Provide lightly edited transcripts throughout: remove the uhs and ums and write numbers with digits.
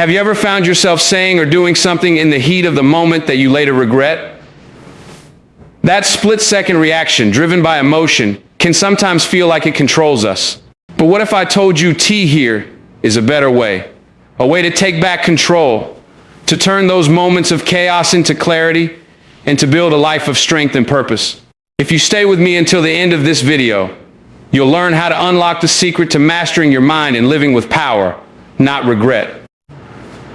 Have you ever found yourself saying or doing something in the heat of the moment that you later regret? That split-second reaction, driven by emotion, can sometimes feel like it controls us. But what if I told you T here is a better way? A way to take back control, to turn those moments of chaos into clarity, and to build a life of strength and purpose. If you stay with me until the end of this video, you'll learn how to unlock the secret to mastering your mind and living with power, not regret.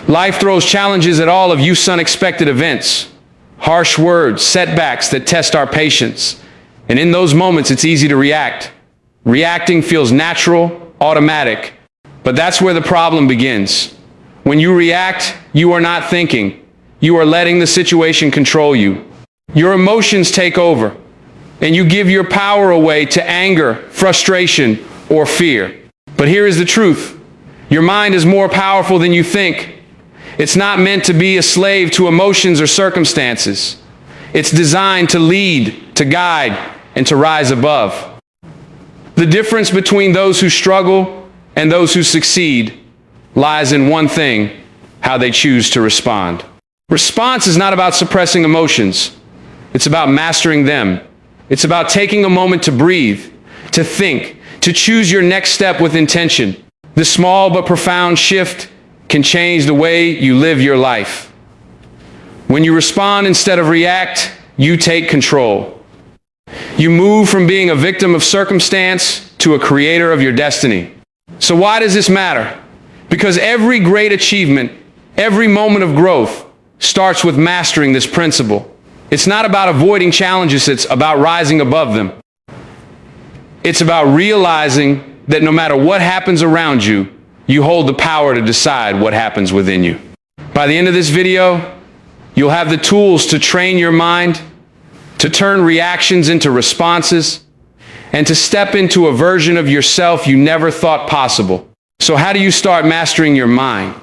Life throws challenges at all of youth's unexpected events, harsh words, setbacks that test our patience. And in those moments, it's easy to react. Reacting feels natural, automatic. But that's where the problem begins. When you react, you are not thinking. You are letting the situation control you. Your emotions take over, and you give your power away to anger, frustration, or fear. But here is the truth. Your mind is more powerful than you think. It's not meant to be a slave to emotions or circumstances. It's designed to lead, to guide, and to rise above. The difference between those who struggle and those who succeed lies in one thing: how they choose to respond. Response is not about suppressing emotions. It's about mastering them. It's about taking a moment to breathe, to think, to choose your next step with intention. This small but profound shift can change the way you live your life. When you respond instead of react, you take control. You move from being a victim of circumstance to a creator of your destiny. So why does this matter? Because every great achievement, every moment of growth starts with mastering this principle. It's not about avoiding challenges, it's about rising above them. It's about realizing that no matter what happens around you, you hold the power to decide what happens within you. By the end of this video, you'll have the tools to train your mind, to turn reactions into responses, and to step into a version of yourself you never thought possible. So how do you start mastering your mind?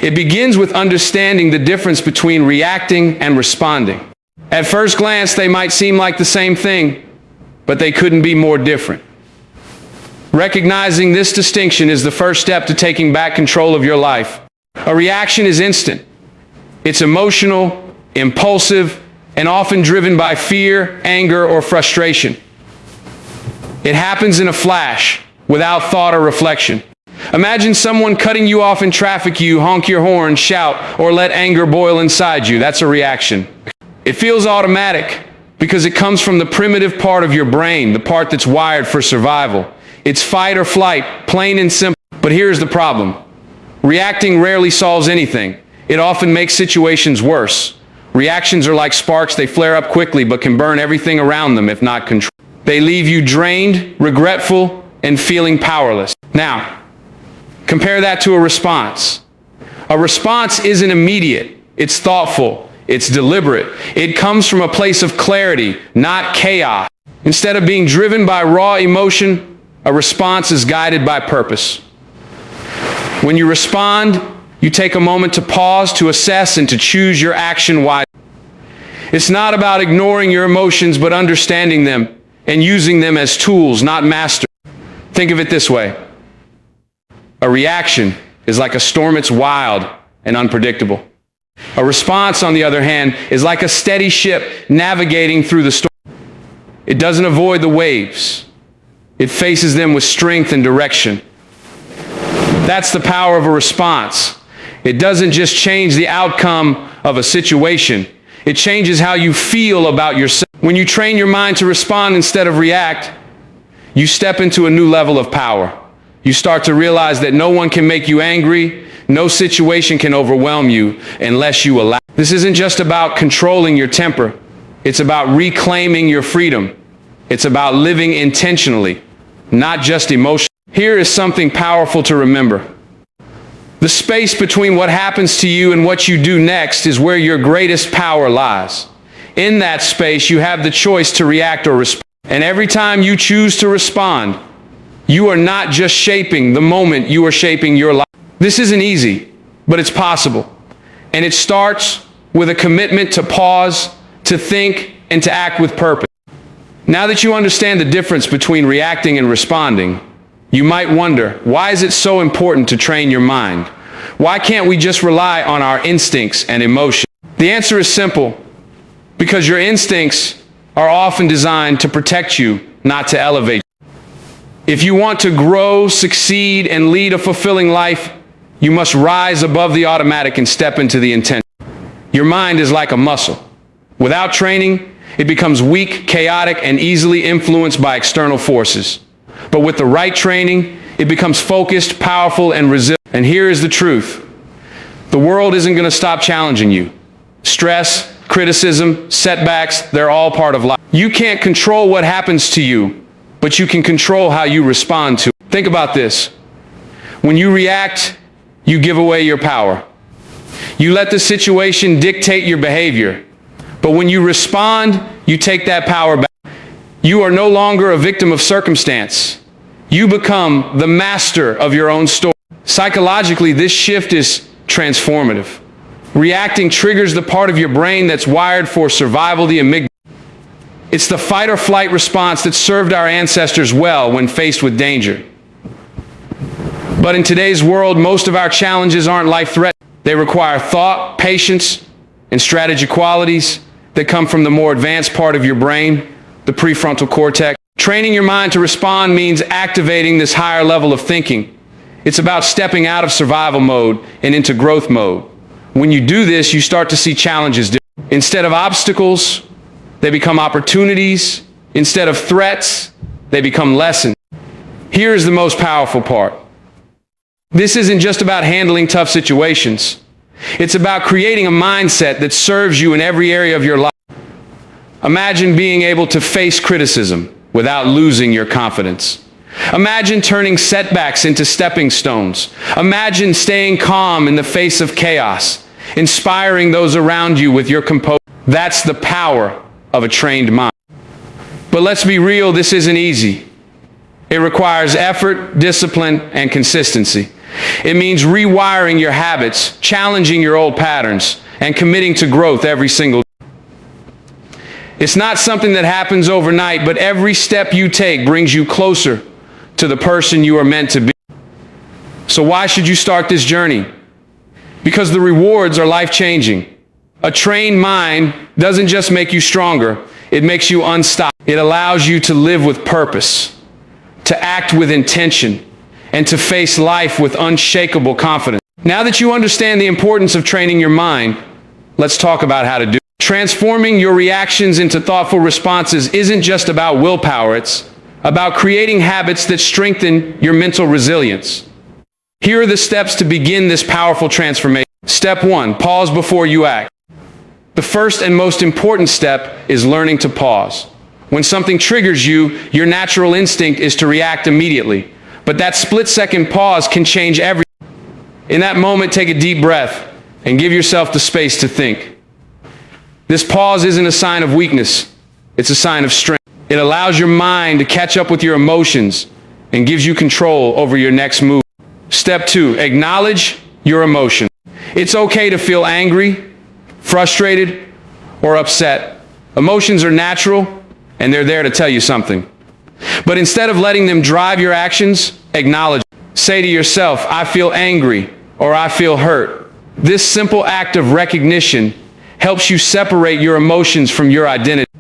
It begins with understanding the difference between reacting and responding. At first glance, they might seem like the same thing, but they couldn't be more different. Recognizing this distinction is the first step to taking back control of your life. A reaction is instant. It's emotional, impulsive, and often driven by fear, anger, or frustration. It happens in a flash, without thought or reflection. Imagine someone cutting you off in traffic. You honk your horn, shout, or let anger boil inside you. That's a reaction. It feels automatic because it comes from the primitive part of your brain, the part that's wired for survival. It's fight or flight, plain and simple. But here's the problem. Reacting rarely solves anything. It often makes situations worse. Reactions are like sparks. They flare up quickly but can burn everything around them if not controlled. They leave you drained, regretful, and feeling powerless. Now, compare that to a response. A response isn't immediate. It's thoughtful. It's deliberate. It comes from a place of clarity, not chaos. Instead of being driven by raw emotion, a response is guided by purpose. When you respond, you take a moment to pause, to assess, and to choose your action wisely. It's not about ignoring your emotions, but understanding them and using them as tools, not masters. Think of it this way. A reaction is like a storm. It's wild and unpredictable. A response, on the other hand, is like a steady ship navigating through the storm. It doesn't avoid the waves. It faces them with strength and direction. That's the power of a response. It doesn't just change the outcome of a situation. It changes how you feel about yourself. When you train your mind to respond instead of react, you step into a new level of power. You start to realize that no one can make you angry. No situation can overwhelm you unless you allow. This isn't just about controlling your temper. It's about reclaiming your freedom. It's about living intentionally, not just emotionally. Here is something powerful to remember. The space between what happens to you and what you do next is where your greatest power lies. In that space, you have the choice to react or respond. And every time you choose to respond, you are not just shaping the moment, you are shaping your life. This isn't easy, but it's possible. And it starts with a commitment to pause, to think, and to act with purpose. Now that you understand the difference between reacting and responding, you might wonder, why is it so important to train your mind? Why can't we just rely on our instincts and emotions? The answer is simple, because your instincts are often designed to protect you, not to elevate you. If you want to grow, succeed, and lead a fulfilling life, you must rise above the automatic and step into the intentional. Your mind is like a muscle. Without training, it becomes weak, chaotic, and easily influenced by external forces. But with the right training, it becomes focused, powerful, and resilient. And here is the truth. The world isn't going to stop challenging you. Stress, criticism, setbacks, they're all part of life. You can't control what happens to you, but you can control how you respond to it. Think about this. When you react, you give away your power. You let the situation dictate your behavior. But when you respond, you take that power back. You are no longer a victim of circumstance. You become the master of your own story. Psychologically, this shift is transformative. Reacting triggers the part of your brain that's wired for survival, the amygdala. It's the fight or flight response that served our ancestors well when faced with danger. But in today's world, most of our challenges aren't life-threatening. They require thought, patience, and strategy qualities that come from the more advanced part of your brain, the prefrontal cortex. Training your mind to respond means activating this higher level of thinking. It's about stepping out of survival mode and into growth mode. When you do this, you start to see challenges differently. Instead of obstacles, they become opportunities. Instead of threats, they become lessons. Here is the most powerful part. This isn't just about handling tough situations. It's about creating a mindset that serves you in every area of your life. Imagine being able to face criticism without losing your confidence. Imagine turning setbacks into stepping stones. Imagine staying calm in the face of chaos, inspiring those around you with your composure. That's the power of a trained mind. But let's be real, this isn't easy. It requires effort, discipline, and consistency. It means rewiring your habits, challenging your old patterns, and committing to growth every single day. It's not something that happens overnight, but every step you take brings you closer to the person you are meant to be. So why should you start this journey? Because the rewards are life-changing. A trained mind doesn't just make you stronger, it makes you unstoppable. It allows you to live with purpose, to act with intention, and to face life with unshakable confidence. Now that you understand the importance of training your mind, let's talk about how to do it. Transforming your reactions into thoughtful responses isn't just about willpower, it's about creating habits that strengthen your mental resilience. Here are the steps to begin this powerful transformation. Step 1, pause before you act. The first and most important step is learning to pause. When something triggers you, your natural instinct is to react immediately. But that split-second pause can change everything. In that moment, take a deep breath and give yourself the space to think. This pause isn't a sign of weakness, it's a sign of strength. It allows your mind to catch up with your emotions and gives you control over your next move. Step 2, acknowledge your emotion. It's okay to feel angry, frustrated, or upset. Emotions are natural, and they're there to tell you something. But instead of letting them drive your actions, acknowledge. Say to yourself, I feel angry, or I feel hurt. This simple act of recognition helps you separate your emotions from your identity.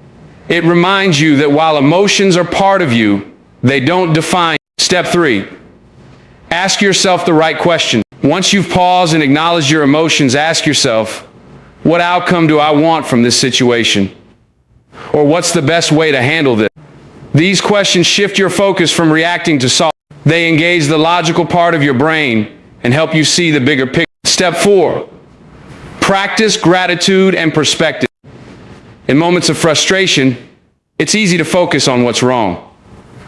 It reminds you that while emotions are part of you, they don't define you. Step 3, ask yourself the right question. Once you've paused and acknowledged your emotions, ask yourself, what outcome do I want from this situation? Or what's the best way to handle this? These questions shift your focus from reacting to solve. They engage the logical part of your brain and help you see the bigger picture. Step 4, practice gratitude and perspective. In moments of frustration, it's easy to focus on what's wrong.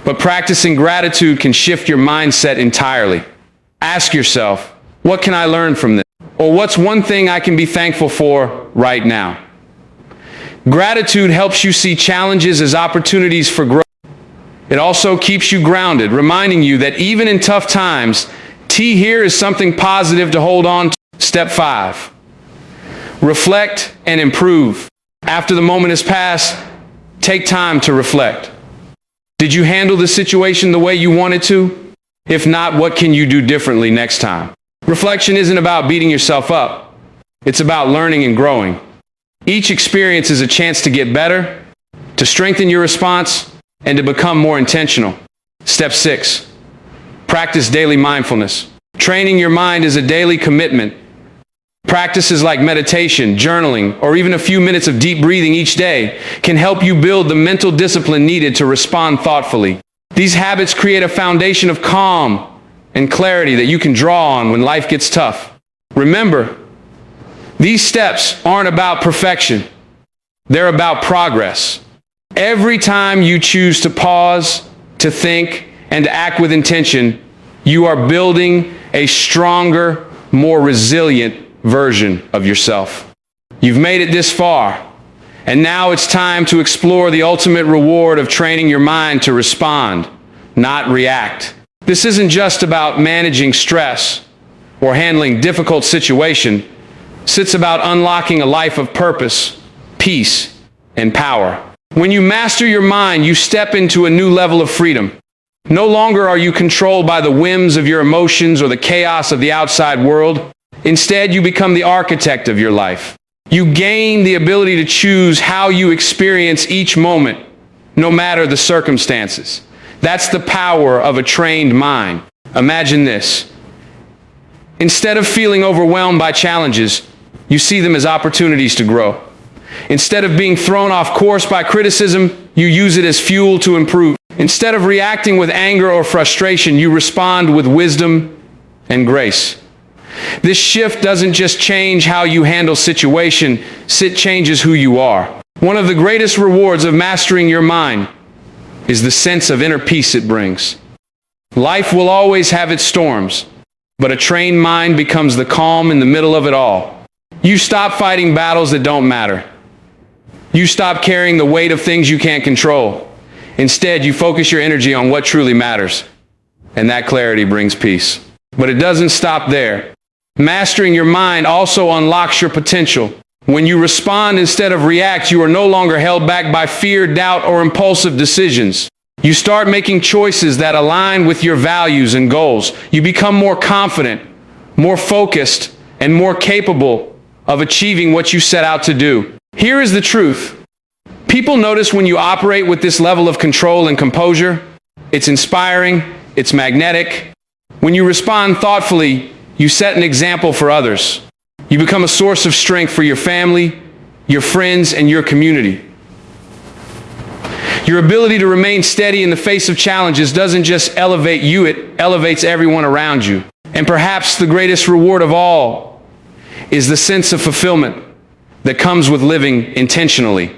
But practicing gratitude can shift your mindset entirely. Ask yourself, what can I learn from this? Or what's one thing I can be thankful for right now? Gratitude helps you see challenges as opportunities for growth. It also keeps you grounded, reminding you that even in tough times, here is something positive to hold on to. Step 5, reflect and improve. After the moment has passed, take time to reflect. Did you handle the situation the way you wanted to? If not, what can you do differently next time? Reflection isn't about beating yourself up. It's about learning and growing. Each experience is a chance to get better, to strengthen your response, and to become more intentional. Step 6. Practice daily mindfulness. Training your mind is a daily commitment. Practices like meditation, journaling, or even a few minutes of deep breathing each day can help you build the mental discipline needed to respond thoughtfully. These habits create a foundation of calm and clarity that you can draw on when life gets tough. Remember, these steps aren't about perfection. They're about progress. Every time you choose to pause, to think, and to act with intention, you are building a stronger, more resilient version of yourself. You've made it this far, and now it's time to explore the ultimate reward of training your mind to respond, not react. This isn't just about managing stress or handling difficult situations. It's about unlocking a life of purpose, peace, and power. When you master your mind, you step into a new level of freedom. No longer are you controlled by the whims of your emotions or the chaos of the outside world. Instead, you become the architect of your life. You gain the ability to choose how you experience each moment, no matter the circumstances. That's the power of a trained mind. Imagine this. Instead of feeling overwhelmed by challenges, you see them as opportunities to grow. Instead of being thrown off course by criticism, you use it as fuel to improve. Instead of reacting with anger or frustration, you respond with wisdom and grace. This shift doesn't just change how you handle situations, it changes who you are. One of the greatest rewards of mastering your mind is the sense of inner peace it brings. Life will always have its storms, but a trained mind becomes the calm in the middle of it all. You stop fighting battles that don't matter. You stop carrying the weight of things you can't control. Instead, you focus your energy on what truly matters, and that clarity brings peace. But it doesn't stop there. Mastering your mind also unlocks your potential. When you respond instead of react, you are no longer held back by fear, doubt, or impulsive decisions. You start making choices that align with your values and goals. You become more confident, more focused, and more capable of achieving what you set out to do. Here is the truth. People notice when you operate with this level of control and composure. It's inspiring, it's magnetic. When you respond thoughtfully, you set an example for others. You become a source of strength for your family, your friends, and your community. Your ability to remain steady in the face of challenges doesn't just elevate you, it elevates everyone around you. And perhaps the greatest reward of all is the sense of fulfillment that comes with living intentionally.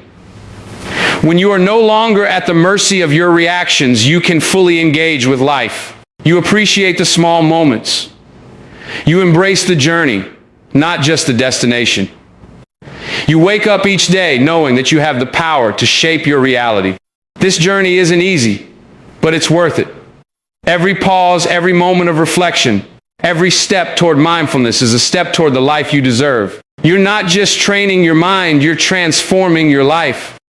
When you are no longer at the mercy of your reactions, you can fully engage with life. You appreciate the small moments. You embrace the journey, not just the destination. You wake up each day knowing that you have the power to shape your reality. This journey isn't easy, but it's worth it. Every pause, every moment of reflection, every step toward mindfulness is a step toward the life you deserve. You're not just training your mind, you're transforming your life.